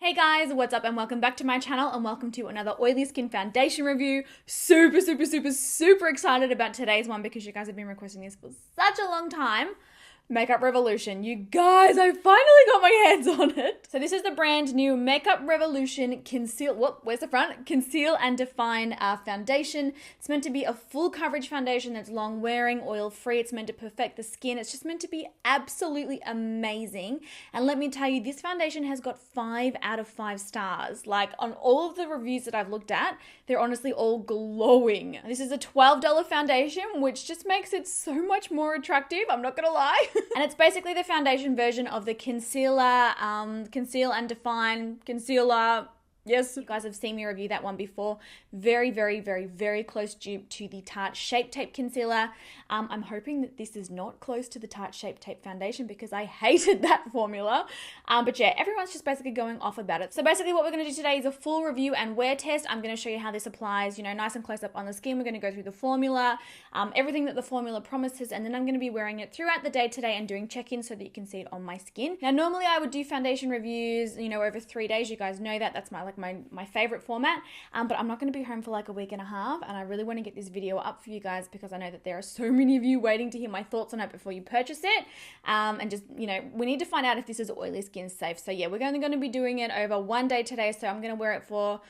Hey guys, what's up and welcome back to my channel and welcome to another oily skin foundation review. Super excited about today's one because you guys have been requesting this for such a long time. Makeup Revolution. You guys, I finally got my hands on it. So this is the brand new Makeup Revolution Conceal, where's the front? Conceal and Define foundation. It's meant to be a full coverage foundation that's long wearing, oil free. It's meant to perfect the skin. It's just meant to be absolutely amazing. And let me tell you, this foundation has got 5 out of 5 stars. Like on all of the reviews that I've looked at, they're honestly all glowing. This is a $12 foundation, which just makes it so much more attractive. I'm not gonna lie. And it's basically the foundation version of the concealer, Conceal and Define concealer. Yes, you guys have seen me review that one before. Very close dupe to the Tarte Shape Tape Concealer. I'm hoping that this is not close to the Tarte Shape Tape Foundation because I hated that formula. But yeah, everyone's just basically going off about it. So basically what we're going to do today is a full review and wear test. I'm going to show you how this applies, you know, nice and close up on the skin. We're going to go through the formula, everything that the formula promises, and then I'm going to be wearing it throughout the day today and doing check-ins so that you can see it on my skin. Now, normally I would do foundation reviews, you know, over 3 days. You guys know that. That's my favorite format, but I'm not going to be home for like a week and a half, and I really want to get this video up for you guys because I know that there are so many of you waiting to hear my thoughts on it before you purchase it, and just, you know, we need to find out if this is oily skin safe. So yeah, we're only going to be doing it over 1 day today, so I'm going to wear it for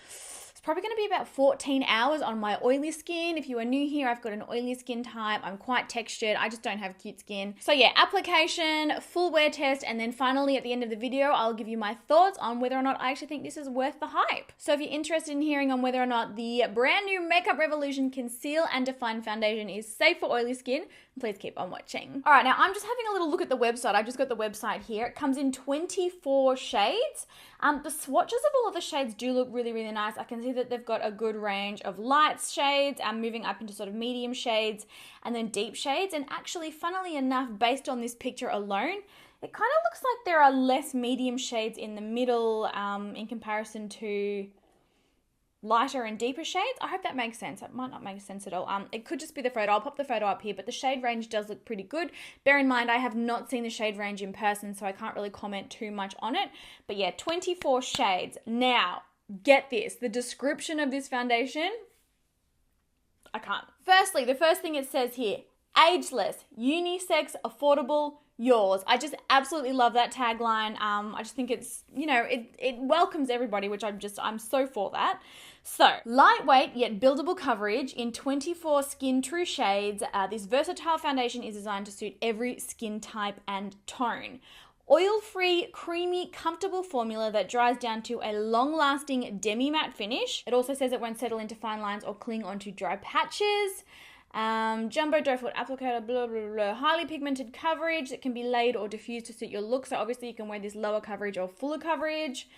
probably going to be about 14 hours on my oily skin. If you are new here, I've got an oily skin type. I'm quite textured. I just don't have cute skin. So yeah, application, full wear test, and then finally at the end of the video, I'll give you my thoughts on whether or not I actually think this is worth the hype. So if you're interested in hearing on whether or not the brand new Makeup Revolution Conceal and Define Foundation is safe for oily skin, please keep on watching. All right, now I'm just having a little look at the website. I've just got the website here. It comes in 24 shades. The swatches of all of the shades do look really nice. I can see that they've got a good range of light shades, moving up into sort of medium shades and then deep shades. And actually, funnily enough, based on this picture alone, it kind of looks like there are less medium shades in the middle in comparison to lighter and deeper shades. I hope that makes sense. It might not make sense at all. It could just be the photo. I'll pop the photo up here, but the shade range does look pretty good. Bear in mind, I have not seen the shade range in person, so I can't really comment too much on it. But yeah, 24 shades. Now, get this. The description of this foundation, I can't. Firstly, the first thing it says here, ageless, unisex, affordable, yours. I just absolutely love that tagline. I just think it's, you know, it welcomes everybody, which I'm so for that. So, lightweight yet buildable coverage in 24 skin true shades. This versatile foundation is designed to suit every skin type and tone. Oil-free, creamy, comfortable formula that dries down to a long-lasting demi-matte finish. It also says it won't settle into fine lines or cling onto dry patches. Jumbo doe foot applicator, blah, blah, blah. Highly pigmented coverage that can be laid or diffused to suit your look. So obviously you can wear this lower coverage or fuller coverage.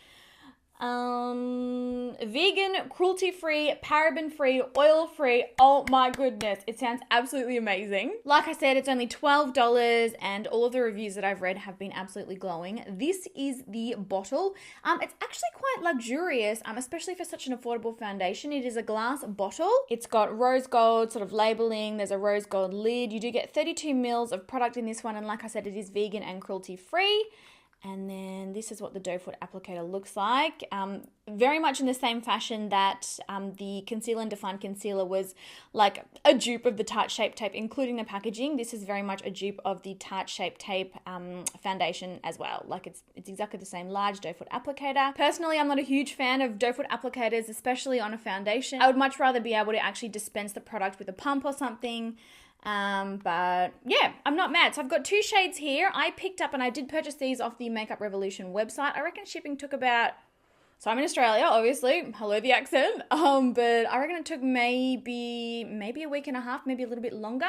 Vegan, cruelty-free, paraben-free, oil-free. Oh my goodness. It sounds absolutely amazing. Like I said, it's only $12 and all of the reviews that I've read have been absolutely glowing. This is the bottle. It's actually quite luxurious, especially for such an affordable foundation. It is a glass bottle. It's got rose gold sort of labeling. There's a rose gold lid. You do get 32 mils of product in this one. And like I said, it is vegan and cruelty-free. And then this is what the doe foot applicator looks like. Very much in the same fashion that the Conceal and Define Concealer was like a dupe of the Tarte Shape Tape, including the packaging. This is very much a dupe of the Tarte Shape Tape foundation as well. Like it's exactly the same large doe foot applicator. Personally, I'm not a huge fan of doe foot applicators, especially on a foundation. I would much rather be able to actually dispense the product with a pump or something. But yeah, I'm not mad. So I've got 2 shades here. I picked up and I did purchase these off the Makeup Revolution website. I reckon shipping took about, so I'm in Australia, obviously, hello the accent, but I reckon it took maybe a week and a half, maybe a little bit longer.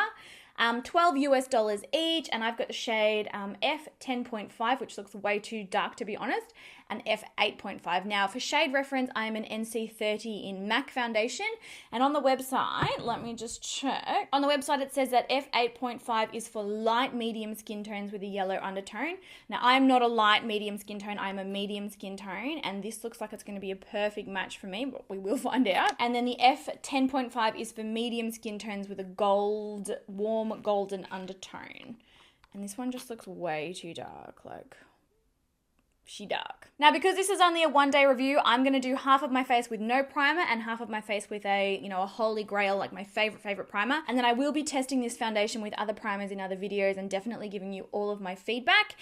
$12 US each, and I've got the shade F10.5, which looks way too dark to be honest, and F8.5. Now, for shade reference, I am an NC30 in MAC foundation, and on the website, let me just check. On the website, it says that F8.5 is for light medium skin tones with a yellow undertone. Now, I am not a light medium skin tone, I am a medium skin tone, and this looks like it's going to be a perfect match for me, but we will find out. And then the F10.5 is for medium skin tones with a gold, warm golden undertone. And this one just looks way too dark, like she dark. Now, because this is only a 1-day review, I'm going to do half of my face with no primer and half of my face with a, a holy grail, like my favorite primer. And then I will be testing this foundation with other primers in other videos and definitely giving you all of my feedback.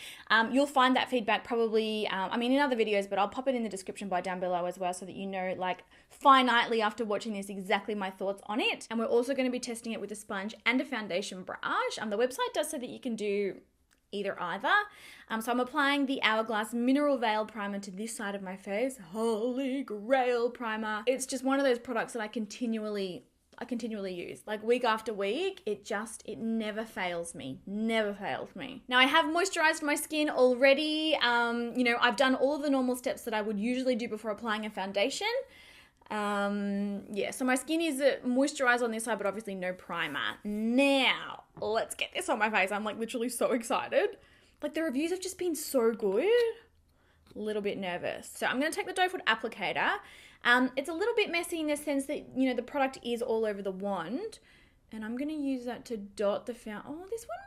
You'll find that feedback probably, in other videos, but I'll pop it in the description bar down below as well so that you know, like, finitely after watching this exactly my thoughts on it. And we're also going to be testing it with a sponge and a foundation brush. The website does say that you can do either. So I'm applying the Hourglass Mineral Veil Primer to this side of my face. Holy grail primer. It's just one of those products that I continually use. Like week after week, it never fails me. Never fails me. Now I have moisturized my skin already. I've done all of the normal steps that I would usually do before applying a foundation. So my skin is moisturized on this side, but obviously no primer. Now, let's get this on my face. I'm like literally so excited. Like the reviews have just been so good. A little bit nervous. So I'm going to take the doe foot applicator. It's a little bit messy in the sense that, the product is all over the wand. And I'm going to use that to dot the fountain. Oh, this one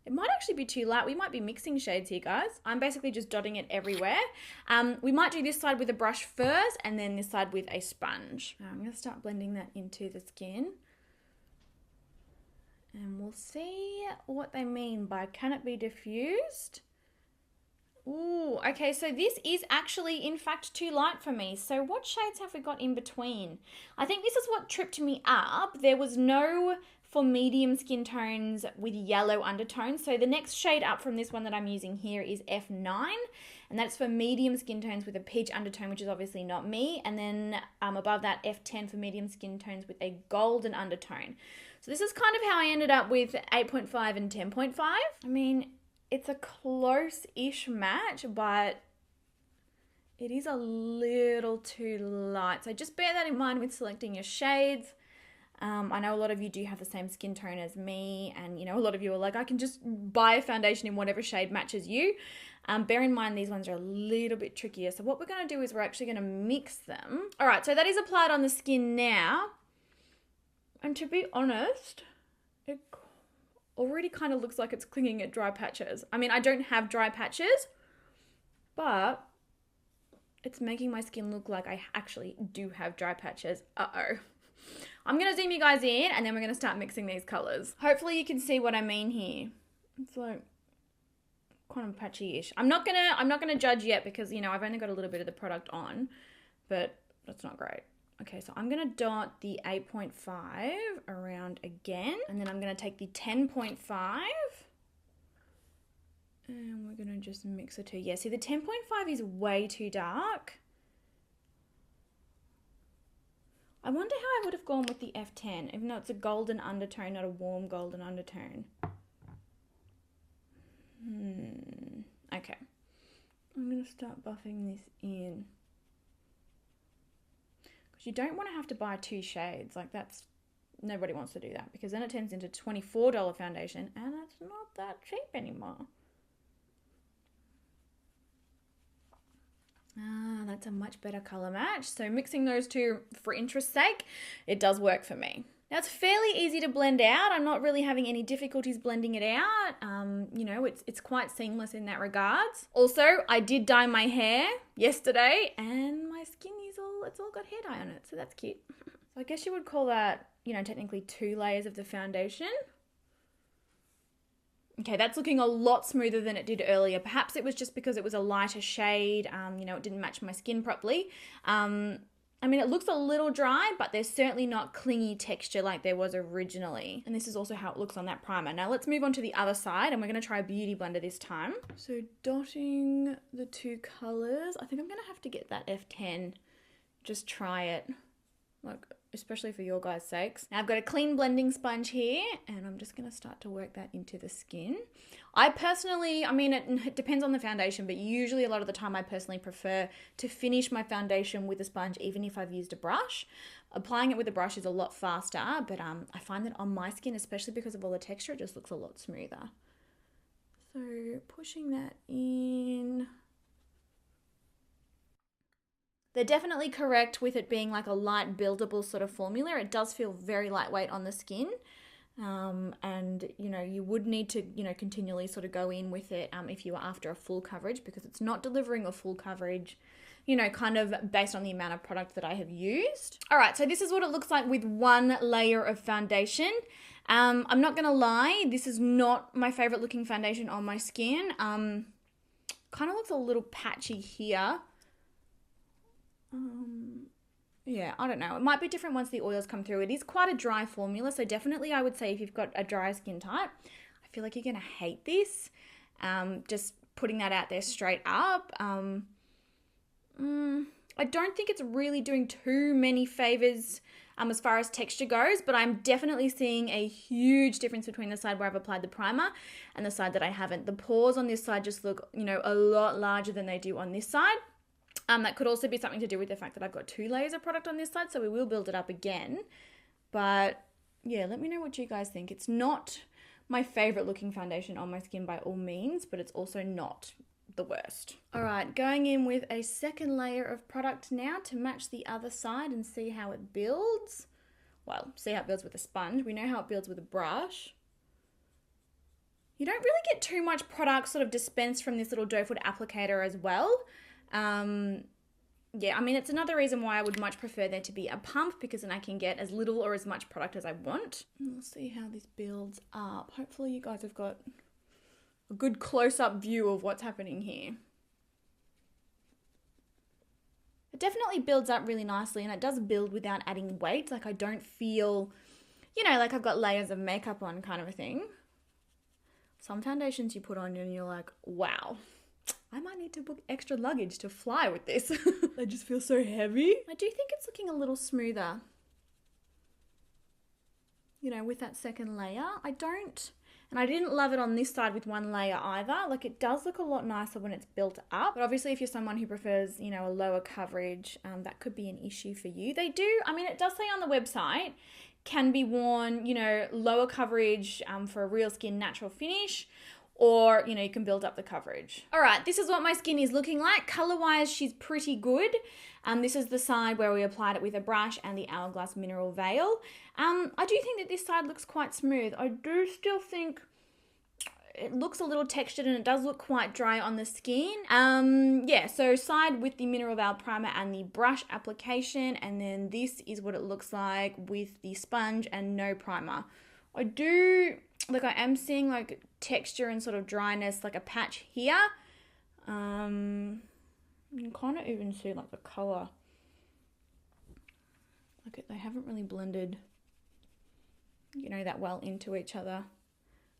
it might actually be too light. We might be mixing shades here, guys. I'm basically just dotting it everywhere. We might do this side with a brush first and then this side with a sponge. Now I'm going to start blending that into the skin. And we'll see what they mean by can it be diffused? Ooh, okay, so this is actually, in fact, too light for me. So what shades have we got in between? I think this is what tripped me up. There was no for medium skin tones with yellow undertones. So the next shade up from this one that I'm using here is F9, and that's for medium skin tones with a peach undertone, which is obviously not me. And then above that, F10 for medium skin tones with a golden undertone. So this is kind of how I ended up with 8.5 and 10.5. I mean, it's a close-ish match, but it is a little too light. So just bear that in mind with selecting your shades. I know a lot of you do have the same skin tone as me, and a lot of you are like, I can just buy a foundation in whatever shade matches you. Bear in mind these ones are a little bit trickier. So what we're going to do is we're actually going to mix them. All right, so that is applied on the skin now. And to be honest, it already kind of looks like it's clinging at dry patches. I mean, I don't have dry patches, but it's making my skin look like I actually do have dry patches. Uh-oh. I'm going to zoom you guys in and then we're going to start mixing these colors. Hopefully you can see what I mean here. It's like kind of patchy-ish. I'm not going to judge yet because, I've only got a little bit of the product on, but that's not great. Okay, so I'm going to dot the 8.5 around again, and then I'm going to take the 10.5 and we're going to just mix the two. Yeah, see the 10.5 is way too dark. I wonder how I would have gone with the F10, even though it's a golden undertone, not a warm golden undertone. Okay. I'm going to start buffing this in. Because you don't want to have to buy 2 shades. Like nobody wants to do that. Because then it turns into $24 foundation and it's not that cheap anymore. That's a much better color match. So mixing those two for interest's sake, it does work for me. Now it's fairly easy to blend out. I'm not really having any difficulties blending it out. It's quite seamless in that regards. Also, I did dye my hair yesterday and my skin is it's all got hair dye on it. So that's cute. So I guess you would call that, technically 2 layers of the foundation. Okay, that's looking a lot smoother than it did earlier. Perhaps it was just because it was a lighter shade. It didn't match my skin properly. It looks a little dry, but there's certainly not clingy texture like there was originally. And this is also how it looks on that primer. Now let's move on to the other side and we're going to try a beauty blender this time. So dotting the 2 colors. I think I'm going to have to get that F10. Just try it. Especially for your guys' sakes. Now I've got a clean blending sponge here and I'm just going to start to work that into the skin. I personally, it depends on the foundation, but usually a lot of the time I personally prefer to finish my foundation with a sponge even if I've used a brush. Applying it with a brush is a lot faster, but I find that on my skin, especially because of all the texture, it just looks a lot smoother. So pushing that in. They're definitely correct with it being like a light buildable sort of formula. It does feel very lightweight on the skin. And, you know, you would need to, you know, continually sort of go in with it if you are after a full coverage, because it's not delivering a full coverage, you know, kind of based on the amount of product that I have used. All right, so this is what it looks like with one layer of foundation. I'm not going to lie, this is not my favorite looking foundation on my skin. Kind of looks a little patchy here. Yeah, I don't know. It might be different once the oils come through. It is quite a dry formula, so definitely I would say if you've got a dry skin type, I feel like you're going to hate this. Just putting that out there straight up. I don't think it's really doing too many favors as far as texture goes, but I'm definitely seeing a huge difference between the side where I've applied the primer and the side that I haven't. The pores on this side just look, you know, a lot larger than they do on this side. That could also be something to do with the fact that I've got 2 layers of product on this side, so we will build it up again. But yeah, let me know what you guys think. It's not my favorite looking foundation on my skin by all means, but it's also not the worst. All right, going in with a second layer of product now to match the other side and see how it builds. Well, see how it builds with a sponge. We know how it builds with a brush. You don't really get too much product sort of dispensed from this little doe foot applicator as well. Yeah, I mean, it's another reason why I would much prefer there to be a pump, because then I can get as little or as much product as I want. We'll see how this builds up. Hopefully you guys have got a good close-up view of what's happening here. It definitely builds up really nicely, and it does build without adding weight. Like, I don't feel, you know, like I've got layers of makeup on kind of a thing. Some foundations you put on and you're like, wow, I might need to book extra luggage to fly with this. They just feel so heavy. I do think it's looking a little smoother, you know, with that second layer. And I didn't love it on this side with one layer either. Like, it does look a lot nicer when it's built up. But obviously, if you're someone who prefers, you know, a lower coverage, that could be an issue for you. They do, I mean, it does say on the website, can be worn, you know, lower coverage for a real skin natural finish, or, you know, you can build up the coverage. All right, this is what my skin is looking like. Color-wise, she's pretty good. This is the side where we applied it with a brush and the Hourglass Mineral Veil. I do think that this side looks quite smooth. I do still think it looks a little textured and it does look quite dry on the skin. Yeah, so side with the Mineral Veil Primer and the brush application, and then this is what it looks like with the sponge and no primer. I am seeing like texture and sort of dryness, like a patch here. You can kind of even see like the color. Look, they haven't really blended, you know, that well into each other.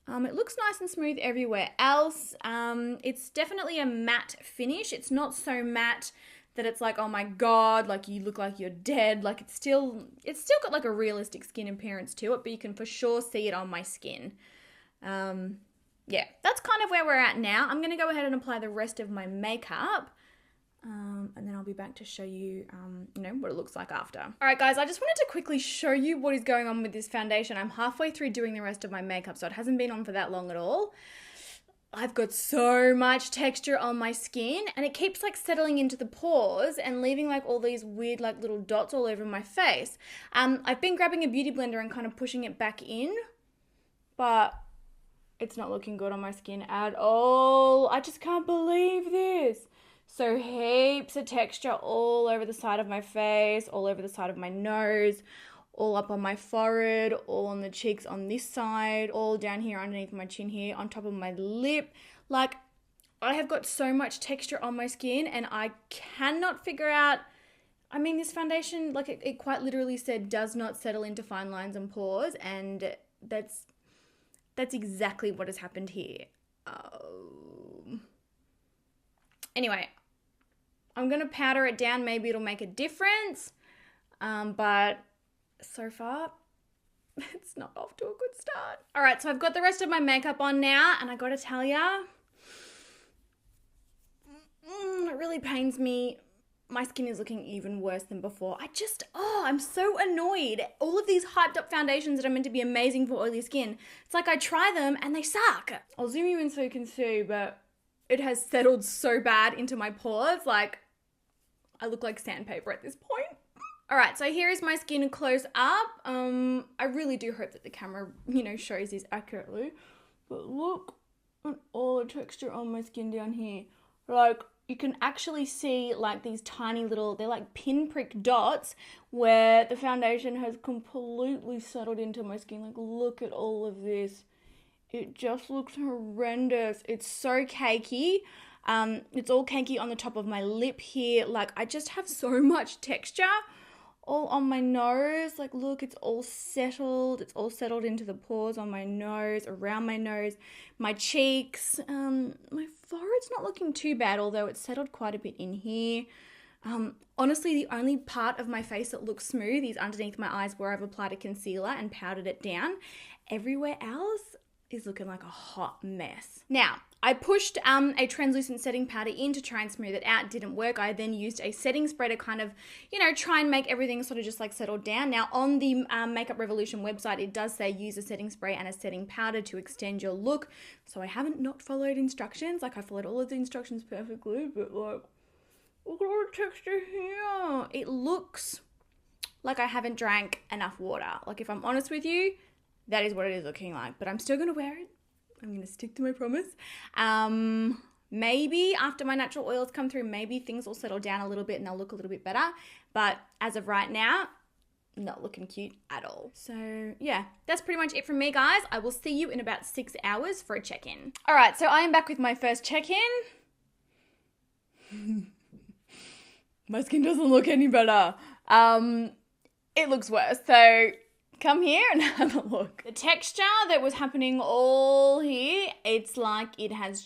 It looks nice and smooth everywhere else. It's definitely a matte finish. It's not so matte that it's like, oh my God, like you look like you're dead. Like it's still got like a realistic skin appearance to it, but you can for sure see it on my skin. Yeah, that's kind of where we're at now. I'm going to go ahead and apply the rest of my makeup. And then I'll be back to show you, you know, what it looks like after. All right, guys, I just wanted to quickly show you what is going on with this foundation. I'm halfway through doing the rest of my makeup, so it hasn't been on for that long at all. I've got so much texture on my skin, and it keeps like settling into the pores and leaving like all these weird like little dots all over my face. I've been grabbing a beauty blender and kind of pushing it back in, but it's not looking good on my skin at all. I just can't believe this. So heaps of texture all over the side of my face, all over the side of my nose, all up on my forehead, all on the cheeks on this side, all down here underneath my chin here, on top of my lip. Like, I have got so much texture on my skin and I cannot figure out, I mean, this foundation, like it quite literally said, does not settle into fine lines and pores, and that's exactly what has happened here. Anyway, I'm going to powder it down. Maybe it'll make a difference. But so far, it's not off to a good start. All right, so I've got the rest of my makeup on now, and I got to tell ya, it really pains me. My skin is looking even worse than before. I'm so annoyed. All of these hyped up foundations that are meant to be amazing for oily skin, it's like I try them and they suck. I'll zoom you in so you can see, but it has settled so bad into my pores. Like, I look like sandpaper at this point. All right, so here is my skin close up. I really do hope that the camera, shows this accurately. But look at all the texture on my skin down here. Like, you can actually see like these tiny little, they're like pinprick dots where the foundation has completely settled into my skin. Like, look at all of this. It just looks horrendous. It's so cakey. It's all cakey on the top of my lip here. Like, I just have so much texture all on my nose. Like, look, it's all settled. It's all settled into the pores on my nose, around my nose, my cheeks. My forehead's not looking too bad, although it's settled quite a bit in here. Honestly, the only part of my face that looks smooth is underneath my eyes where I've applied a concealer and powdered it down. Everywhere else is looking like a hot mess. Now, I pushed a translucent setting powder in to try and smooth it out. It didn't work. I then used a setting spray to kind of, try and make everything sort of just like settle down. Now, on the Makeup Revolution website, it does say use a setting spray and a setting powder to extend your look. So I haven't not followed instructions. Like, I followed all of the instructions perfectly, but like, look at all the texture here. It looks like I haven't drank enough water. Like, if I'm honest with you, that is what it is looking like, but I'm still going to wear it. I'm going to stick to my promise. Maybe after my natural oils come through, maybe things will settle down a little bit and they'll look a little bit better. But as of right now, not looking cute at all. So yeah, that's pretty much it from me, guys. I will see you in about 6 hours for a check-in. All right, so I am back with my first check-in. My skin doesn't look any better. It looks worse. So come here and have a look. The texture that was happening all here, it's like it has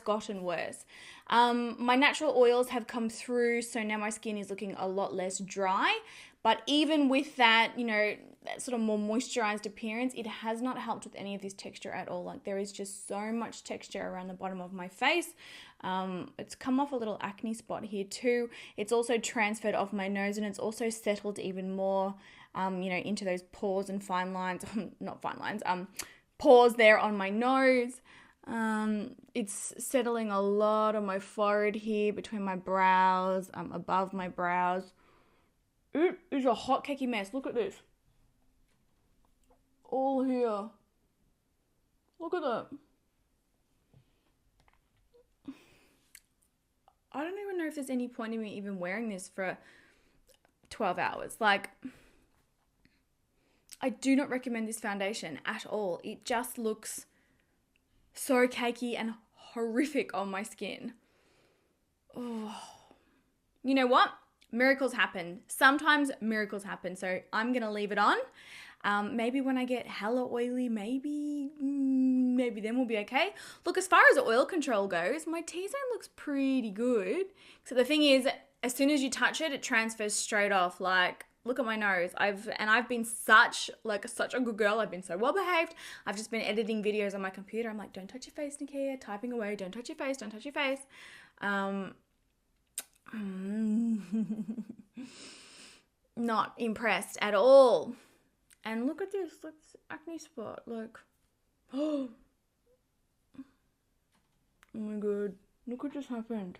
gotten worse. My natural oils have come through, so now my skin is looking a lot less dry. But even with that, that sort of more moisturized appearance, it has not helped with any of this texture at all. Like, there is just so much texture around the bottom of my face. It's come off a little acne spot here too. It's also transferred off my nose, and it's also settled even more into those pores and fine lines, not fine lines, pores there on my nose. It's settling a lot on my forehead here, between my brows, above my brows. It is a hot cakey mess. Look at this. All here. Look at that. I don't even know if there's any point in me even wearing this for 12 hours. Like, I do not recommend this foundation at all. It just looks so cakey and horrific on my skin. Oh. You know what? Miracles happen. Sometimes miracles happen. So I'm going to leave it on. Maybe when I get hella oily, maybe then we'll be okay. Look, as far as oil control goes, my T-zone looks pretty good. So the thing is, as soon as you touch it, it transfers straight off. Like, look at my nose. I've been such a good girl. I've been so well behaved. I've just been editing videos on my computer. I'm like, don't touch your face, Nikia. Typing away. Don't touch your face. Don't touch your face. Not impressed at all. And look at this. Look, this acne spot. Like, oh my god. Look what just happened.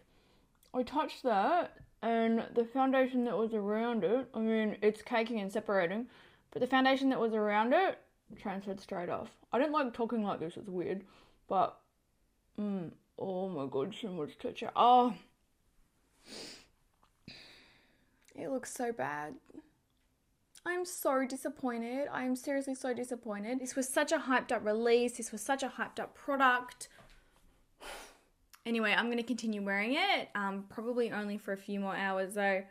I touched that, and the foundation that was around it, I mean, it's caking and separating, but the foundation that was around it transferred straight off. I don't like talking like this, it's weird, but, oh my god, so much texture. Oh, it looks so bad. I'm so disappointed. I am seriously so disappointed. This was such a hyped up release. This was such a hyped up product. Anyway, I'm going to continue wearing it, probably only for a few more hours though.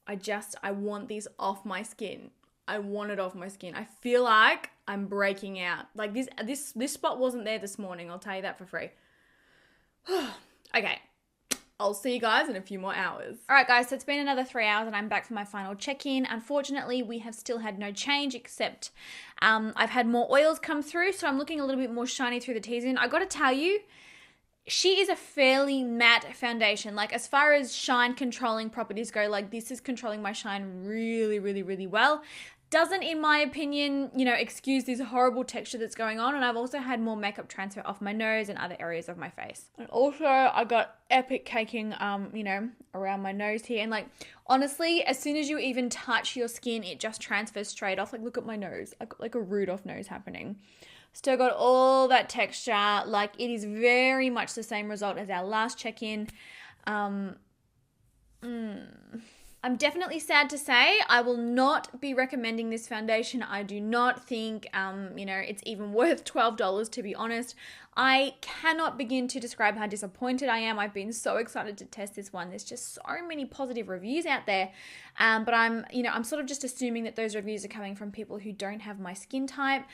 I want this off my skin. I want it off my skin. I feel like I'm breaking out. Like this spot wasn't there this morning, I'll tell you that for free. Okay, I'll see you guys in a few more hours. All right, guys, so it's been another 3 hours and I'm back for my final check-in. Unfortunately, we have still had no change except I've had more oils come through, so I'm looking a little bit more shiny through the T-zone. I got to tell you, she is a fairly matte foundation. Like, as far as shine controlling properties go, like, this is controlling my shine really, really, really well. doesn't, in my opinion, you know, excuse this horrible texture that's going on. And I've also had more makeup transfer off my nose and other areas of my face. And also I got epic caking, you know, around my nose here. And like, honestly, as soon as you even touch your skin, it just transfers straight off. Like, look at my nose. I've got like a Rudolph nose happening. Still got all that texture. Like, it is very much the same result as our last check-in. I'm definitely sad to say I will not be recommending this foundation. I do not think, you know, it's even worth $12, to be honest. I cannot begin to describe how disappointed I am. I've been so excited to test this one. There's just so many positive reviews out there. But I'm sort of just assuming that those reviews are coming from people who don't have my skin type.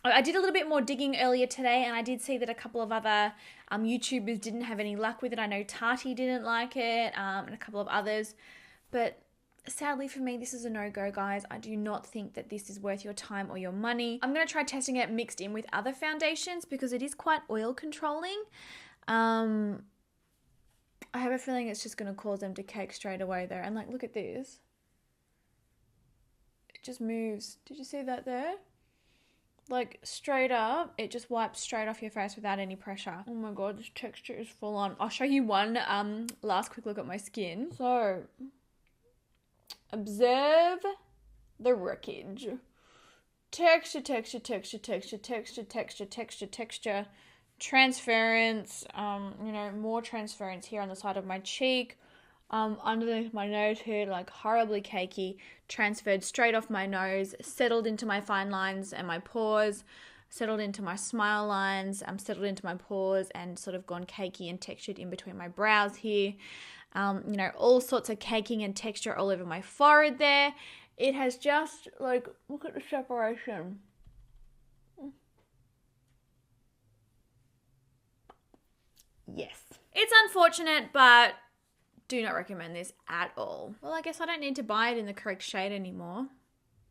I did a little bit more digging earlier today, and I did see that a couple of other YouTubers didn't have any luck with it. I know Tati didn't like it, and a couple of others. But sadly for me, this is a no-go, guys. I do not think that this is worth your time or your money. I'm going to try testing it mixed in with other foundations because it is quite oil controlling. I have a feeling it's just going to cause them to cake straight away though. And like, look at this. It just moves. Did you see that there? Like, straight up, it just wipes straight off your face without any pressure. Oh my god, this texture is full on. I'll show you one last quick look at my skin. So, observe the wreckage. Texture, texture, texture, texture, texture, texture, texture, texture. Transference, you know, more transference here on the side of my cheek. Underneath my nose here, like horribly cakey, transferred straight off my nose, settled into my fine lines and my pores, settled into my smile lines, settled into my pores, and sort of gone cakey and textured in between my brows here. You know, all sorts of caking and texture all over my forehead there. It has just, like, look at the separation. Yes. It's unfortunate, but do not recommend this at all. Well, I guess I don't need to buy it in the correct shade anymore.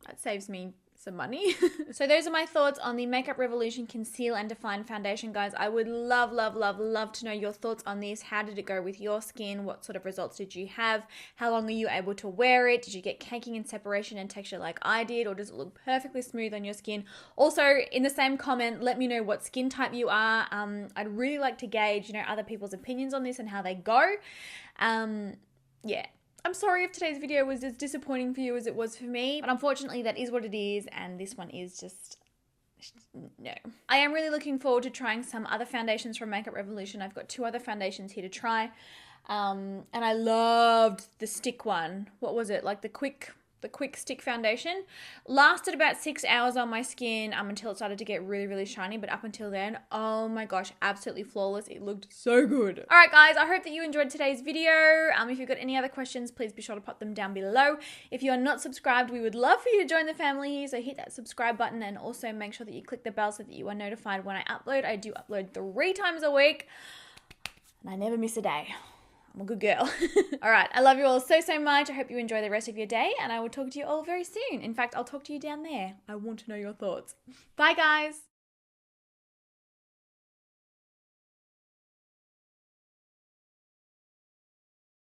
That saves me some money. So those are my thoughts on the Makeup Revolution Conceal and Define Foundation, guys. I would love, love, love, love to know your thoughts on this. How did it go with your skin? What sort of results did you have? How long are you able to wear it? Did you get caking and separation and texture like I did? Or does it look perfectly smooth on your skin? Also, in the same comment, let me know what skin type you are. I'd really like to gauge, you know, other people's opinions on this and how they go. Yeah. I'm sorry if today's video was as disappointing for you as it was for me, but unfortunately that is what it is, and this one is just, no. I am really looking forward to trying some other foundations from Makeup Revolution. I've got 2 other foundations here to try, and I loved the stick one. What was it? Like the quick stick foundation. Lasted about 6 hours on my skin until it started to get really, really shiny. But up until then, oh my gosh, absolutely flawless. It looked so good. All right, guys, I hope that you enjoyed today's video. If you've got any other questions, please be sure to pop them down below. If you are not subscribed, we would love for you to join the family here. So hit that subscribe button and also make sure that you click the bell so that you are notified when I upload. I do upload 3 times a week and I never miss a day. I'm a good girl. All right. I love you all so, so much. I hope you enjoy the rest of your day, and I will talk to you all very soon. In fact, I'll talk to you down there. I want to know your thoughts. Bye, guys.